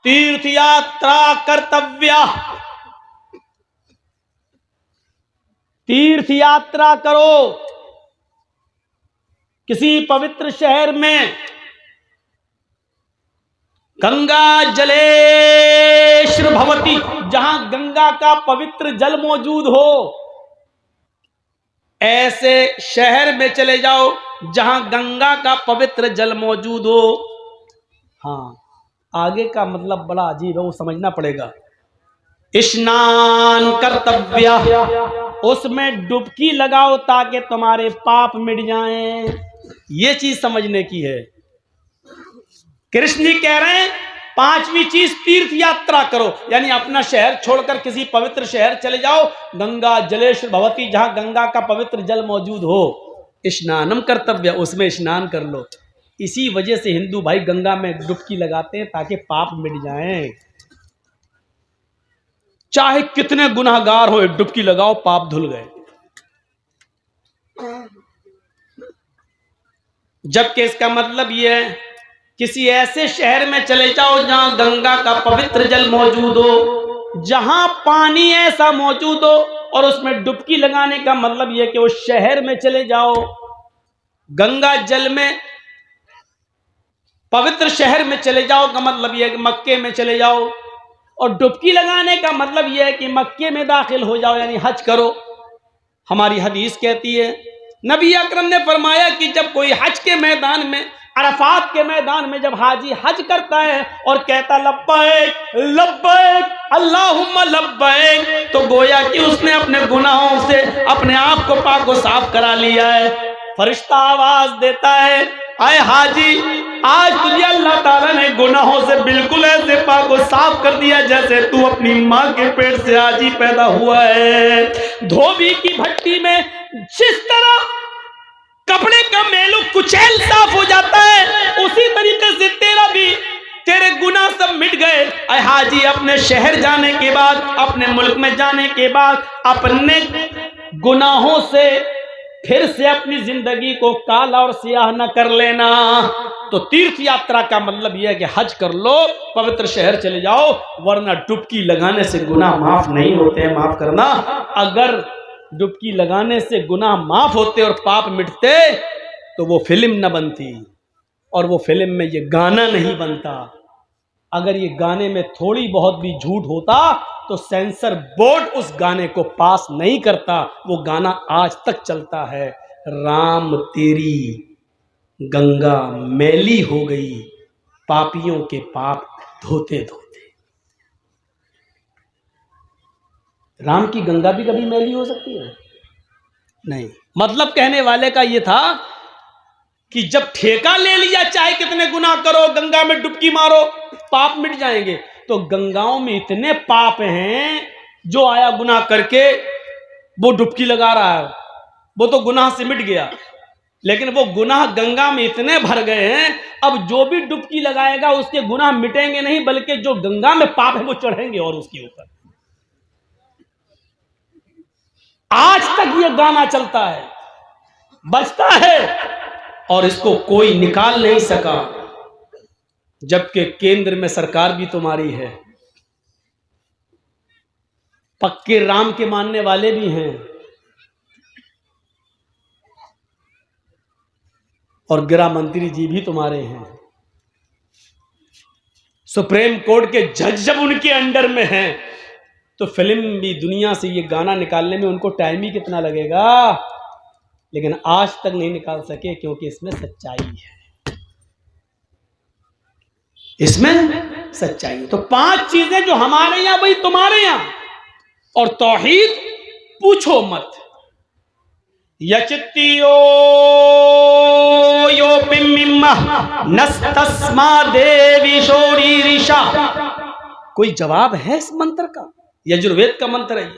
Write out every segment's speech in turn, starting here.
तीर्थ यात्रा कर्तव्य। तीर्थ यात्रा करो किसी पवित्र शहर में, गंगा जलेश्वर भवती, जहां गंगा का पवित्र जल मौजूद हो, ऐसे शहर में चले जाओ जहां गंगा का पवित्र जल मौजूद हो। हाँ, आगे का मतलब बड़ा अजीब है, वो समझना पड़ेगा। स्नान कर्तव्य, उसमें डुबकी लगाओ ताकि तुम्हारे पाप मिट जाएं। ये चीज समझने की है। कृष्ण जी कह रहे हैं पांचवी चीज तीर्थ यात्रा करो, यानी अपना शहर छोड़कर किसी पवित्र शहर चले जाओ, गंगा जलेश्वर भवती, जहां गंगा का पवित्र जल मौजूद हो। स्नानम कर्तव्य, उसमें स्नान कर लो। इसी वजह से हिंदू भाई गंगा में डुबकी लगाते हैं ताकि पाप मिट जाएं। चाहे कितने गुनाहगार हो, एक डुबकी लगाओ, पाप धुल गए। जबकि इसका मतलब यह है किसी ऐसे शहर में चले जाओ जहां गंगा का पवित्र जल मौजूद हो, जहां पानी ऐसा मौजूद हो, और उसमें डुबकी लगाने का मतलब यह कि उस शहर में चले जाओ, गंगा जल में पवित्र शहर में चले जाओ का मतलब यह है कि मक्के में चले जाओ, और डुबकी लगाने का मतलब यह है कि मक्के में दाखिल हो जाओ, यानी हज करो। हमारी हदीस कहती है, नबी अकरम ने फरमाया कि जब कोई हज के मैदान में, अरफात के मैदान में जब हाजी हज करता है और कहता लब्बैक लब्बैक अल्लाहुम्मा लब्बैक, तो गोया कि उसने अपने गुनाहों से अपने आप को पाक व साफ करा लिया है। फरिश्ता आवाज देता है, आए हाजी, आज तुझे अल्लाह ताला ने गुनाहों से बिल्कुल ऐसे पाक व साफ कर दिया जैसे तू अपनी माँ के पेट से आज ही पैदा हुआ है। धोबी की भट्टी में जिस तरह कपड़े का मेलू कुचैल साफ हो जाता है, उसी तरीके से तेरा भी, तेरे गुनाह सब मिट गए। अय हाजी, अपने शहर जाने के बाद, अपने मुल्क में जाने के बाद अपने गुनाहों से फिर से अपनी जिंदगी को काला और सियाह न कर लेना। तो तीर्थ यात्रा का मतलब यह है कि हज कर लो, पवित्र शहर चले जाओ, वरना डुबकी लगाने से गुनाह माफ नहीं होते हैं। माफ करना, अगर डुबकी लगाने से गुनाह माफ होते और पाप मिटते तो वो फिल्म न बनती, और वो फिल्म में ये गाना नहीं बनता। अगर ये गाने में थोड़ी बहुत भी झूठ होता तो सेंसर बोर्ड उस गाने को पास नहीं करता। वो गाना आज तक चलता है, राम तेरी गंगा मैली हो गई, पापियों के पाप धोते धोते। राम की गंगा भी कभी मैली हो सकती है? नहीं। मतलब कहने वाले का ये था कि जब ठेका ले लिया, चाहे कितने गुनाह करो, गंगा में डुबकी मारो, पाप मिट जाएंगे। तो गंगाओं में इतने पाप हैं, जो आया गुनाह करके वो डुबकी लगा रहा है, वो तो गुनाह से मिट गया, लेकिन वो गुनाह गंगा में इतने भर गए हैं, अब जो भी डुबकी लगाएगा उसके गुनाह मिटेंगे नहीं, बल्कि जो गंगा में पाप है वो चढ़ेंगे और उसके ऊपर। आज तक ये गाना चलता है, बजता है, और इसको कोई निकाल नहीं सका, जबकि केंद्र में सरकार भी तुम्हारी है, पक्के राम के मानने वाले भी हैं, और गृह मंत्री जी भी तुम्हारे हैं। सुप्रीम कोर्ट के जज जब उनके अंडर में हैं, तो फिल्म भी दुनिया से ये गाना निकालने में उनको टाइम ही कितना लगेगा, लेकिन आज तक नहीं निकाल सके, क्योंकि इसमें सच्चाई है, इसमें सच्चाई है। तो 5 चीजें जो हमारे यहां वही तुम्हारे यहां, और तौहीद पूछो मत। यचित्तियो यो पिम्मिम्मा नस्तस्मा देवी शोरीरिशा। कोई जवाब है इस मंत्र का? यजुर्वेद का मंत्र है।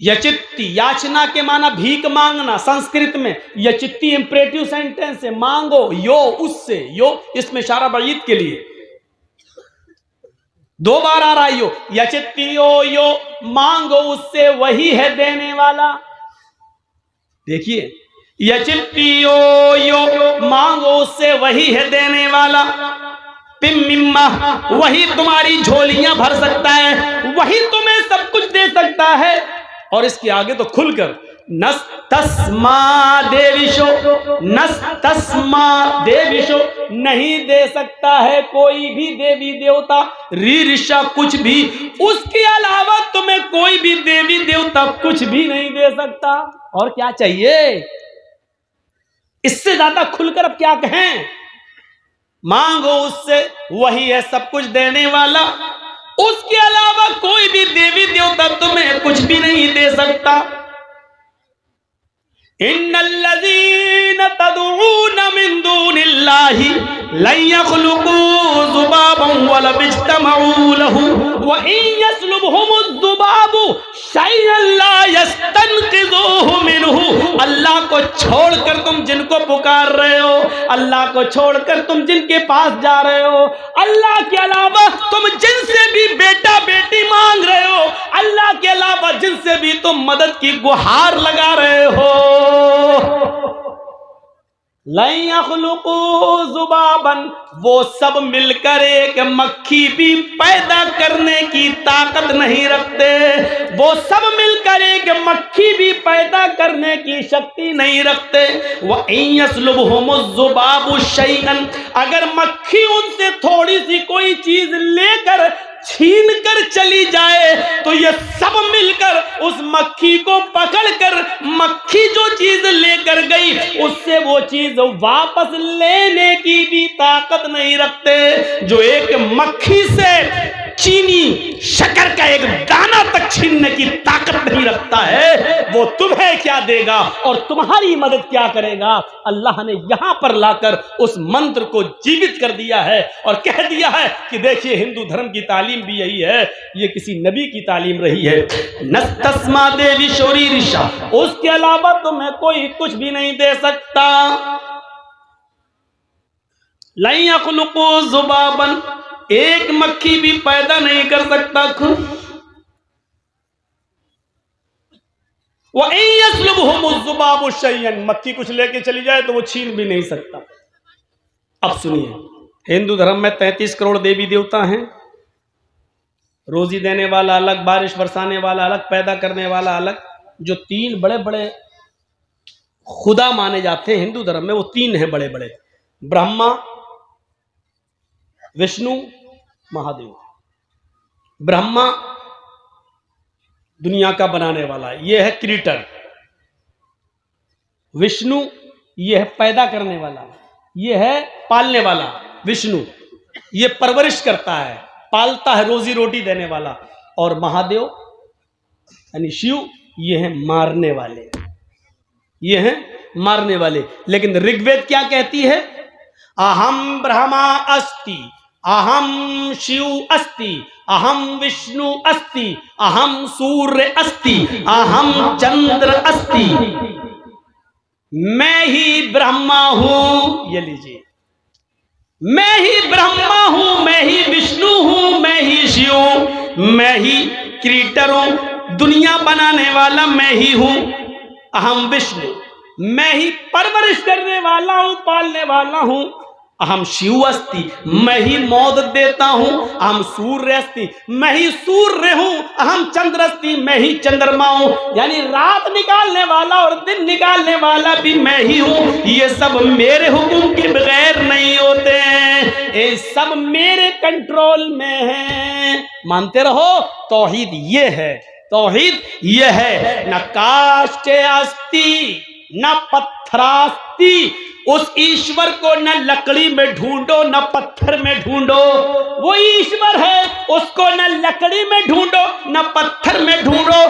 यचित्ति, याचना के माना भीख मांगना, संस्कृत में यचित्ति इंपरेटिव सेंटेंस है, मांगो, यो उससे, यो इसमें इशारा बईद के लिए 2 बार आ रहा है। यो यचित्ति यो मांगो उससे, वही है देने वाला। देखिए, यचित्ति यो मांगो उससे, वही है देने वाला। पिम्मिम्मा, वही तुम्हारी झोलियां भर सकता है, वही तुम्हें सब कुछ दे सकता है। और इसके आगे तो खुलकर नस्तस्मा देविशो, नस्तस्मा देविशो, नहीं दे सकता है कोई भी देवी देवता, रीरिशा कुछ भी, उसके अलावा तुम्हें कोई भी देवी देवता कुछ भी नहीं दे सकता। और क्या चाहिए? इससे ज्यादा खुलकर अब क्या कहें? मांगो उससे, वही है सब कुछ देने वाला, उसके अलावा कोई भी देवी देवता तुम्हें कुछ भी नहीं दे सकता। इन्नल्लज़ीना तदऊना मिन दूनिल्लाहि लन यख़्लुक़ू ज़ुबाबन वलव इज्तमऊ लहू व इन यस्लुबहुमुज़्ज़ुबाबु शयअन ला यस्तनक़िज़ूहु मिनहु। अल्लाह को छोड़कर तुम जिनको पुकार रहे हो, अल्लाह को छोड़कर तुम जिनके पास जा रहे हो, अल्लाह के अलावा तुम जिनसे भी बेटा बेटी मांग रहे हो, अल्लाह के अलावा जिनसे भी तुम मदद की गुहार लगा रहे हो, लन यख़्लुक़ू ज़ुबाबन, वो सब मिलकर एक मक्खी भी पैदा करने की ताकत नहीं रखते, वो सब मिलकर एक मक्खी भी पैदा करने की शक्ति नहीं रखते। व इन यस्लुबहुमुज़्ज़ुबाबु शैअन, अगर मक्खी उनसे थोड़ी सी कोई चीज लेकर छीन कर चली जाए तो ये सब मिलकर उस मक्खी को पकड़कर, मक्खी जो चीज लेकर गई उससे वो चीज वापस लेने की भी ताकत नहीं रखते। जो एक मक्खी से चीनी शक्कर का एक दाना तक छीनने की ताकत नहीं रखता है, वो तुम्हें क्या देगा और तुम्हारी मदद क्या करेगा? अल्लाह ने यहां पर लाकर उस मंत्र को जीवित कर दिया है और कह दिया है कि देखिए हिंदू धर्म की तालीम भी यही है, ये किसी नबी की तालीम रही है। नस्तस्मा देवी शोरी ऋषा, उसके अलावा तुम्हें कोई कुछ भी नहीं दे सकता। लन यख़्लुक़ू ज़ुबाबन, एक मक्खी भी पैदा नहीं कर सकता खुद। व इन यस्लुबहुमुज़्ज़ुबाबु शैअन, मक्खी कुछ लेके चली जाए तो वो छीन भी नहीं सकता। अब सुनिए, हिंदू धर्म में 33 करोड़ देवी देवता हैं, रोजी देने वाला अलग, बारिश बरसाने वाला अलग, पैदा करने वाला अलग। जो 3 बड़े बड़े खुदा माने जाते हैं हिंदू धर्म में, वो 3 हैं बड़े बड़े, ब्रह्मा, विष्णु, महादेव। ब्रह्मा दुनिया का बनाने वाला, ये है क्रिएटर। विष्णु ये है पैदा करने वाला, ये है पालने वाला। विष्णु ये परवरिश करता है, पालता है, रोजी रोटी देने वाला। और महादेव यानी शिव ये है मारने वाले, ये हैं मारने वाले। लेकिन ऋग्वेद क्या कहती है? अहम ब्रह्मा अस्ति, अहम शिव अस्ति, अहम विष्णु अस्ति, अहम सूर्य अस्ति, अहम चंद्र अस्ति। मैं ही ब्रह्मा हूं, ये लीजिए, मैं ही ब्रह्मा हूं, मैं ही विष्णु हूं, मैं ही शिव हूं, मैं ही क्रिएटर हूं, दुनिया बनाने वाला मैं ही हूं। अहम विष्णु, मैं ही परवरिश करने वाला हूं, पालने वाला हूं। अहम शिव अस्ति, मैं ही मौत देता हूं। अहम सूर्य अस्ति, मैं ही सूर्य हूं। अहम चंद्र अस्ति, मैं ही चंद्रमा हूं, यानी रात निकालने वाला और दिन निकालने वाला भी मैं ही हूं। ये सब मेरे हुक्म के बगैर नहीं होते हैं, ये सब मेरे कंट्रोल में है। मानते रहो, तौहीद ये है, तौहीद ये है। न काष्ठे अस्ति न पत्थरास्ति, उस ईश्वर को न लकड़ी में ढूंढो न पत्थर में ढूंढो, वो ईश्वर है, उसको न लकड़ी में ढूंढो न पत्थर में ढूंढो।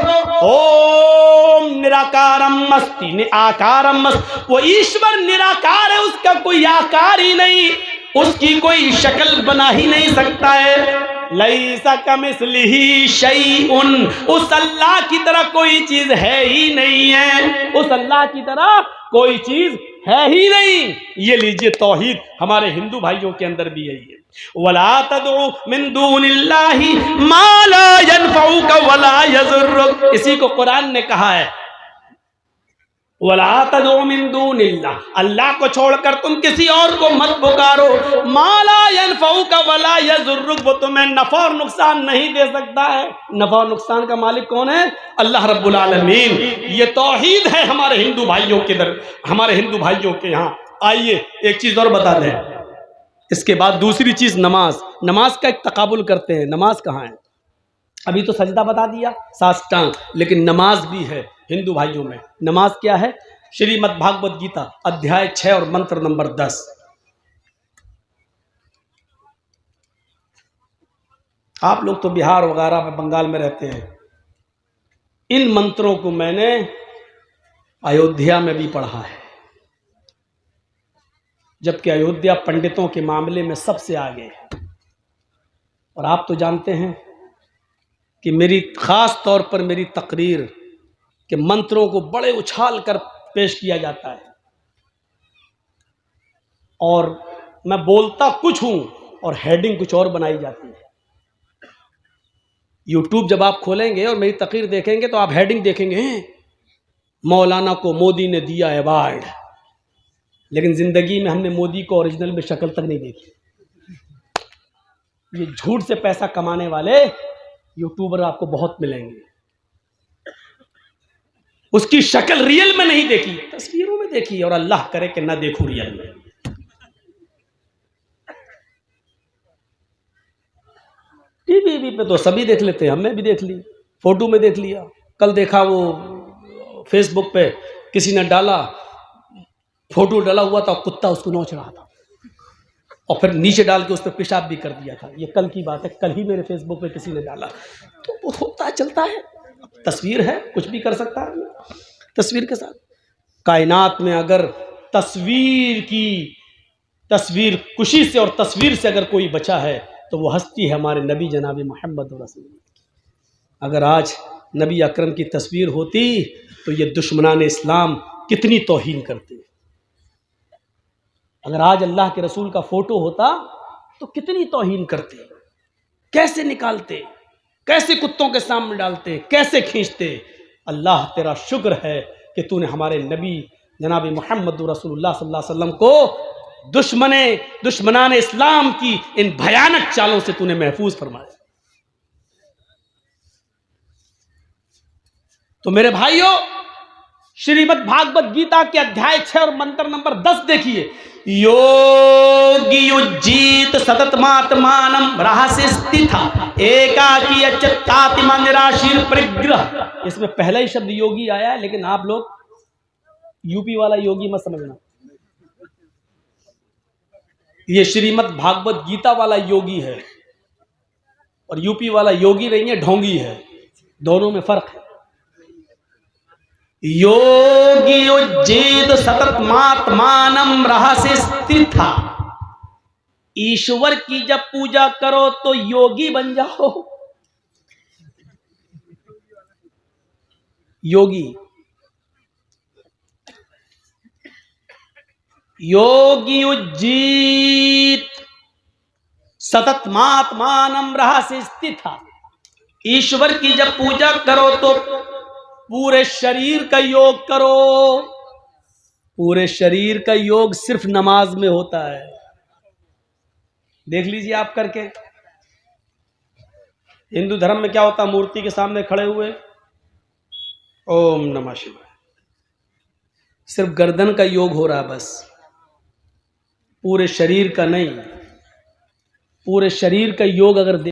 ओम निराकारम अस्ति निराकारम अस्ति, वो ईश्वर निराकार है, उसका कोई आकार ही नहीं, उसकी कोई शक्ल बना ही नहीं सकता है। लैसा कमिस्लिही शैउन, उस अल्लाह की तरह कोई चीज है ही नहीं है, उस अल्लाह की तरह कोई चीज है ही नहीं। ये लीजिए तौहीद हमारे हिंदू भाइयों के अंदर भी यही है। वला तदउ मिन दूनिल्लाहि मा ला यनफउका वला यज़ुरुक, इसी को कुरान ने कहा है वला तदउ मिन दूनिल्लाह, अल्लाह को छोड़कर तुम किसी और को मत पुकारो। माला यनफउका वला यजुर्रुक, वो तुम्हें नफा और नुकसान नहीं दे सकता है। नफा और नुकसान का मालिक कौन है? अल्लाह रब्बुल आलमीन। ये तौहीद है हमारे हिंदू भाइयों के हमारे हिंदू भाइयों के यहाँ। आइए एक चीज और बता दें, इसके बाद दूसरी चीज नमाज। नमाज का एक तकाबुल करते हैं, नमाज कहाँ है? अभी तो सजदा बता दिया, साष्टांग, लेकिन नमाज भी है हिंदू भाइयों में। नमाज क्या है? श्रीमद् भागवत गीता अध्याय 6 और मंत्र नंबर 10। आप लोग तो बिहार वगैरह में, बंगाल में रहते हैं। इन मंत्रों को मैंने अयोध्या में भी पढ़ा है, जबकि अयोध्या पंडितों के मामले में सबसे आगे है। और आप तो जानते हैं कि मेरी खास तौर पर मेरी तकरीर के मंत्रों को बड़े उछाल कर पेश किया जाता है, और मैं बोलता कुछ हूं और हेडिंग कुछ और बनाई जाती है। यूट्यूब जब आप खोलेंगे और मेरी तकरीर देखेंगे तो आप हेडिंग देखेंगे, मौलाना को मोदी ने दिया अवार्ड, लेकिन जिंदगी में हमने मोदी को ओरिजिनल में शक्ल तक नहीं देखी। ये झूठ से पैसा कमाने वाले यूट्यूबर आपको बहुत मिलेंगे। उसकी शक्ल रियल में नहीं देखी, तस्वीरों में देखी, और अल्लाह करे कि ना देखूं रियल में। टीवी पे तो सभी देख लेते हैं, हमने भी देख ली, फोटो में देख लिया। कल देखा वो फेसबुक पे किसी ने डाला, फोटो डाला हुआ था, कुत्ता उसको नोच रहा था, और फिर नीचे डाल के उस पर पेशाब भी कर दिया था। ये कल की बात है, कल ही मेरे फेसबुक पे किसी ने डाला। तो वो होता है, चलता है, तस्वीर है, कुछ भी कर सकता है तस्वीर के साथ। कायनात में अगर तस्वीर कुशी से और तस्वीर से अगर कोई बचा है तो वो हस्ती है हमारे नबी जनाब मोहम्मद रसूल। अगर आज नबी अकरम की तस्वीर होती तो ये दुश्मनान इस्लाम कितनी तौहीन करते। अगर आज अल्लाह के रसूल का फोटो होता तो कितनी तौहीन करते, कैसे निकालते, कैसे कुत्तों के सामने डालते, कैसे खींचते। अल्लाह तेरा शुक्र है कि तूने हमारे नबी जनाब मोहम्मद रसूलुल्लाह सल्लल्लाहु अलैहि वसल्लम को दुश्मनान इस्लाम की इन भयानक चालों से तूने महफूज फरमाया। तो मेरे भाइयों, श्रीमद् भागवत गीता के अध्याय 6 और मंत्र नंबर 10 देखिए। योगी युज्जीत सततमात्मानं रहस्य स्थिता एकाकी अच्युतात्मा निराशीर परिग्रह। इसमें पहला ही शब्द योगी आया है, लेकिन आप लोग यूपी वाला योगी मत समझना। ये श्रीमद् भागवत गीता वाला योगी है, और यूपी वाला योगी नहीं है, ढोंगी है। दोनों में फर्क है। योगी युज्जीत सततमात्मानं रहस्य स्थिता। ईश्वर की जब पूजा करो तो योगी बन जाओ। योगी युज्जीत सततमात्मानं रहस्य स्थिता। ईश्वर की जब पूजा करो तो पूरे शरीर का योग करो। पूरे शरीर का योग सिर्फ नमाज में होता है। देख लीजिए आप करके। हिंदू धर्म में क्या होता है? मूर्ति के सामने खड़े हुए ओम नमः शिवाय, सिर्फ गर्दन का योग हो रहा है बस, पूरे शरीर का नहीं। पूरे शरीर का योग अगर